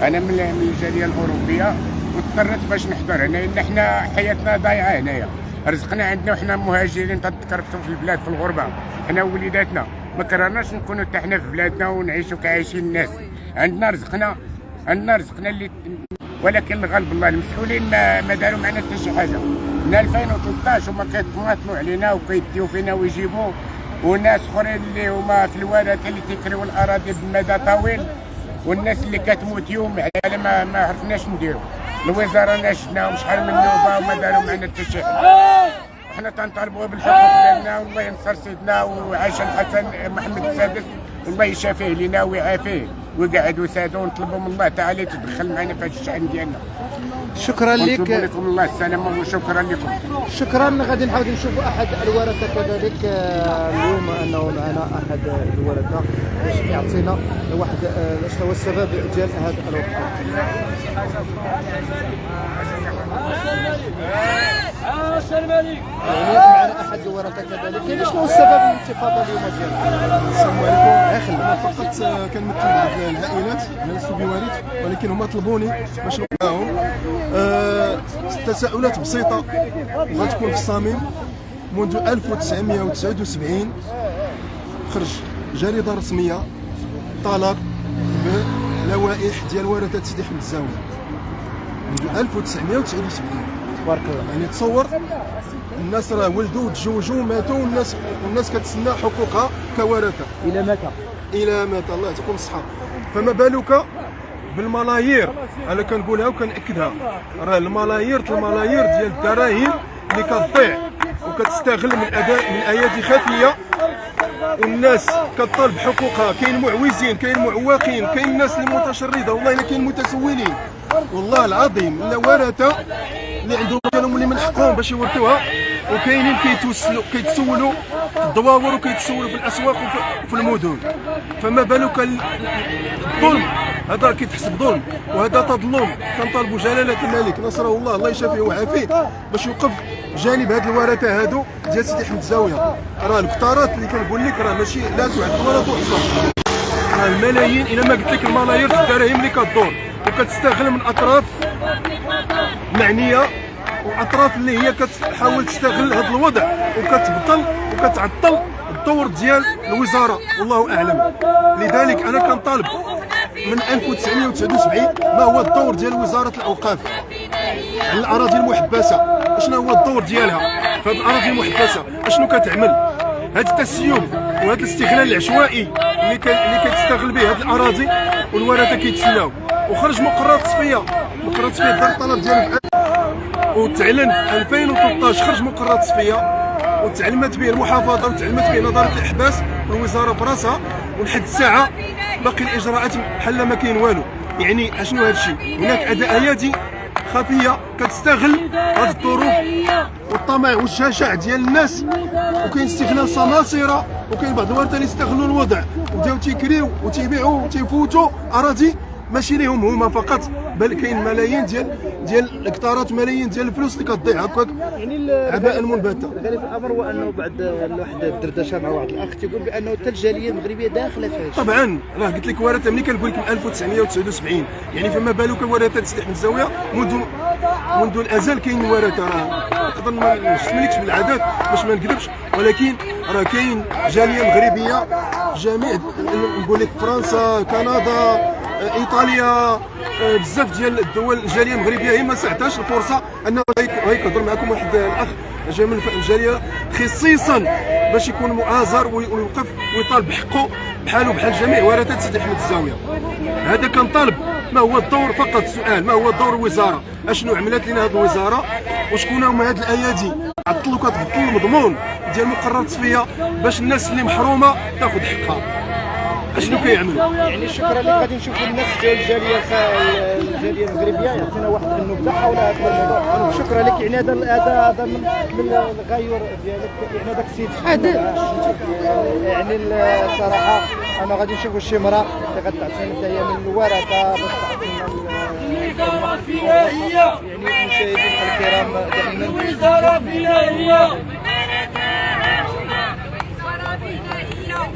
انا من الجاليه الاوروبيه واضطريت باش نحضر هنا لان حنا حياتنا ضايعه هنايا. رزقنا عندنا وحنا مهاجرين تنتكرفسوا في البلاد في الغربه، حنا وليداتنا ما كرهناش نكونوا حتى حنا في بلادنا ونعيشوا كعايشين الناس. عندنا رزقنا اللي، ولكن الغالب الله المسؤولين ما داروا معنا حتى شي حاجه. من 2013 هما كيتماطلوا علينا وكيديو فينا ويجيبوا، وناس اخرين اللي هما في الورثه اللي تيكريو الاراضي بمدى طويل، والناس اللي كتموت يوم على ما عرفناش نديرو. الوزاره ناشدناهم شحال من نوبه وما داروا معنا حتى شي حاجه. وحنا تنطالبوا بالحقوق ديالنا، والله ينصر سيدنا وعاش الحسن محمد السادس، والله يشافيه لينا ويعافيه ويقعد وسادو، ونطلبوا من الله تعالى يتدخل معنا في هذا الشأن ديالنا. شكرا لك. ونطلبوا لكم الله السلامه وشكرا لكم. شكرا. غادي نحاول نشوفوا احد الورثه كذلك اليوم، انه معنا احد الورثه باش يعطينا واحد شنو هو السبب ديال هذا الوقفه. يعني معنا احد الورثه كذلك، يعني شنو هو السبب الانتفاضه اليوم ديالنا؟ السلام عليكم. انا فقط كنمثل بعض العائلات، انا لست بوارث، ولكن هما طلبوني باش نوقفهم. تساؤلات بسيطه غتكون في الصميم. منذ 1979 خرج جريده رسميه طلب بلوائح ديال ورثه سيدي احمد الزاويه منذ 1979. تبارك الله. يعني تصور الناس راه ولدوا وتزوجوا وماتوا، والناس كتسنى حقوقها كورثه الى متى؟ الى متى؟ الله يعطيكم الصحه. فما بالك بالملايير. انا كنقولها وكنأكدها، راه الملايير ديال الدراهم اللي كتضيع وكتستغل من ايادي خفيه، والناس كطالب حقوقها. كاين معوزين، كاين معوقين، كاين الناس اللي متشرده، والله الا كاين متسولين، والله العظيم الا ورثه اللي عندهم ديالهم اللي من حقهم باش يورثوها، وكاينين كيتسولوا في الدواور وكيتسولوا في الاسواق وفي المدن. فما بالك الظلم هذا كيتحسب ظلم، وهذا تظلم. كنطالبوا جلاله الملك نصره الله يشافيه ويعافيه باش يوقف جانب هاد الورثه هادو ديال سيدي احمد الزاويه. راه الكثارات اللي كنقول لك راه ماشي لا تعد ولا تحصى، راه الملايين. الا ما قلت لك الملايير الدراهم اللي كدور وكتستغل من اطراف معنيه، واطراف اللي هي كتحاول تستغل هذا الوضع وكتبطل وكتعطل الدور ديال الوزاره، والله اعلم. لذلك انا كنطالب من 1979 ما هو الدور ديال وزاره الاوقاف على الاراضي المحبسه. شنو هو الدور ديالها في هذه الاراضي المحبسه؟ اشنو كتعمل؟ هذا التسيب وهذا الاستغلال العشوائي اللي كتستغل به هذه الاراضي، والورثه كيتسناو. وخرج مقررات تصفيه دار الطلب ديالو، وتعلن في 2013 خرج مقررات تصفيه وتعلمت به المحافظه وتعلمت به نظاره الاحباس والوزاره براسها، ولحد الساعه باقي الاجراءات بحال ما كاين والو. يعني اشنو هذا الشيء؟ هناك ايادي خفيه كتستغل هذه الظروف والطمع والجشع ديال الناس، وكاين استغلال سماسره، وكاين بعض الورثه اللي يستغلوا الوضع وبداو تيكريو وتيبيعوا وتيفوتوا اراضي ماشي ليهم هما فقط، بل كاين ملايين ديال الكثارات، ملايين ديال الفلوس اللي كتضيع هكاك عباء منبته. الغريب في الامر هو انه بعد واحد الدردشه مع واحد الاخ تيقول بانه حتى الجاليه المغربيه داخله فيها. طبعا راه قلت لك ورثه ملي كنقول لك من 1979، يعني فما بالك ورثه سيدي احمد الزاويه منذ الازل كاين ورثه. راه نقدر ما نشملكش بالعدد باش ما نكذبش، ولكن راه كاين جاليه مغربيه في جميع، نقول لك فرنسا، كندا، ايطاليا، بزاف ديال الدول. الجاليه المغربيه هي ما سعتهاش الفرصه انه يهضر معكم واحد الاخ جا من الجاليه خصيصا باش يكون مؤازر ويوقف ويطالب بحقه بحاله بحال جميع ورثه سيدي احمد الزاويه. هذا كنطالب. ما هو الدور؟ فقط سؤال، ما هو دور الوزاره؟ اشنو عملت لنا هذه الوزاره؟ وشكون هما هاد الايادي عطلوا كتبطل المضمون ديال مقررات تصفيه باش الناس اللي محرومه تاخذ حقها؟ اشنو كيعملوا؟ يعني شكرا لك. غادي نشوفوا الناس ديال الجاليه المغربيه يعطينا واحد النبذه حول هذا الموضوع. شكرا لك. يعني هذا من الغيور ديالك، يعني هذاك السيد يعني الصراحه انا غادي نشوفوا شي امراه اللي غتعطينا حتى هي من الورثه باش تعطينا يعني المشاهدين الكرام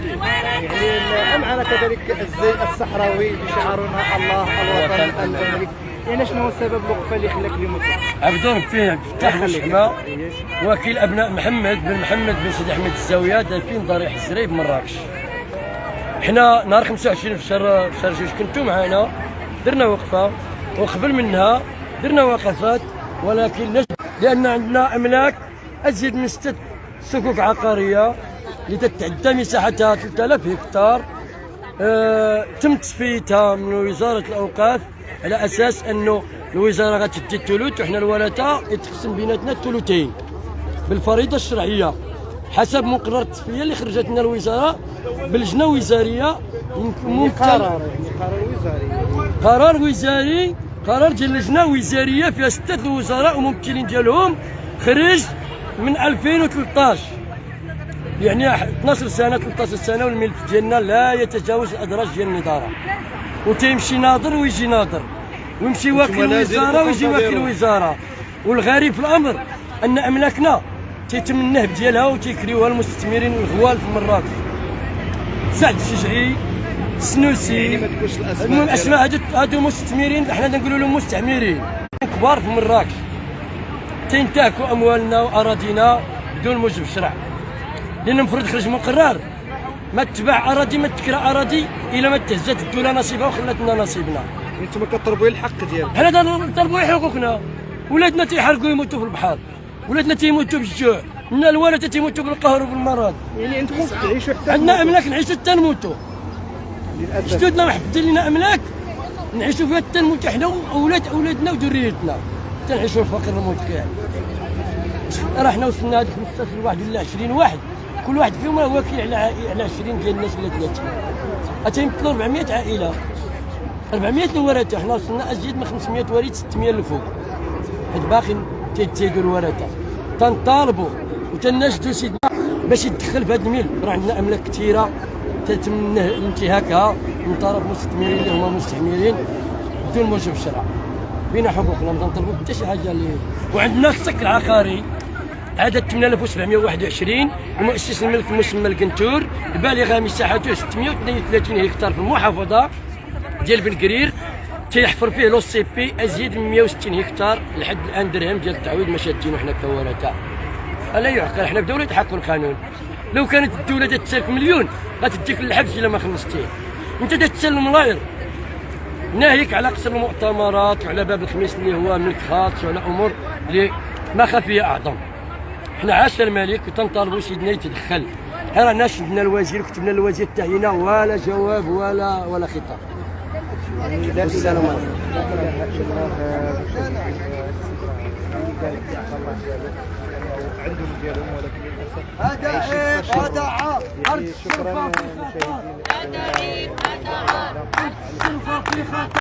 دائما يعني معنا كذلك الزي الصحراوي بشعارنا الله الوطن الملك. يعني شنو هو السبب الوقفه اللي خلاك اليوم عبدون فيه فتح الشحمه وكيل ابناء محمد بن سيدي احمد الزاويه دالفين ضريح الزري بمراكش. حنا نهار 25 في شهر جوج كنتو معنا درنا وقفه، وقبل منها درنا وقفات، ولكن لان عندنا املاك ازيد من 6 صكوك عقاريه اللي تتعدى مساحتها 3000 هكتار. تم تصفيتها من وزاره الاوقاف على اساس انه الوزاره غتدي الثلث وحنا الورثه يتقسم بيناتنا الثلثين بالفريضه الشرعيه حسب مقرر التصفيه اللي خرجت لنا الوزاره باللجنه وزاريه. قرار ديال اللجنه وزاريه فيها 6 وزراء وممثلين ديالهم خرج من 2013، يعني 12 سنه 13 سنه، والملف ديالنا لا يتجاوز الادراج ديال النظاره، وتيمشي ناظر ويجي ناظر، ويمشي وكيل وزاره ويجي وكيل وزاره. والغريب في الامر ان املاكنا تيتم النهب ديالها وتيكريوها المستثمرين الغوال في مراكش. سعد الشجعي، السنوسي، المهم الاسماء هادو مستثمرين، حنا نقولوا لهم مستعمرين كبار في مراكش، تينتهكوا اموالنا واراضينا بدون موجب الشرع. لان المفروض يخرج مقرر ما تباع اراضي، ما تكرى اراضي الا ما تهزت الدوله نصيبها وخلات لنا نصيبنا. انتم كتطلبوا الحق ديالكم. حنا نطلبوا حقوقنا. ولادنا تيحرقوا يموتوا في البحر، ولادنا تيموتوا بالجوع، لنا الورثه تيموتوا بالقهر وبالمرض. يعني انتم تعيشوا حتى عندنا املاك نعيشوا حتى نموتوا. جدودنا محفظين لنا املاك نعيشوا فيها حتى نموتوا حنا واولادنا وذريتنا، حتى نعيشوا الفقر المدقع. راه حنا وصلنا هذيك 15 واحد ولا 20 واحد، كل واحد فيهم راه واكل على 20 ديال الناس ولا 30. غتيمثلوا 400 عائله، 400 الورثه. حنا وصلنا ازيد من 500 وريث، 600 الفوق، حيت باقي تيديروا الورثه. تنطالبوا وتناشدوا سيدنا باش يدخل في هذا الملف. راه عندنا املاك كثيره تتم انتهاكها من طرف مستثمرين اللي هما مستعمرين بدون موجب الشرع. بينا حقوقنا، ما نطلبوا حتى شي حاجه اللي. وعندنا السك العقاري عدد 8721 المؤسس الملك المسمى القنتور، البالغه مساحته 632 هكتار في المحافظه ديال بن قرير، تيحفر فيه لو سي بي ازيد من 160 هكتار. لحد الان درهم ديال التعويض ما شادينو حنا كورثه. الا يعقل، حنا في دوله تحقق القانون. لو كانت الدوله تسالك مليون غتديك للحبس الا ما خلصتيه. انت تسلم ملاير، ناهيك على قصر المؤتمرات وعلى باب الخميس اللي هو ملك خاص وعلى امور اللي ما خفيه اعظم. حنا عاش الملك وتنطالبوا سيدنا يتدخل. رانا شدنا الوزير وكتبنا الوزير تاعنا ولا جواب ولا خطاب. والسلام عليكم.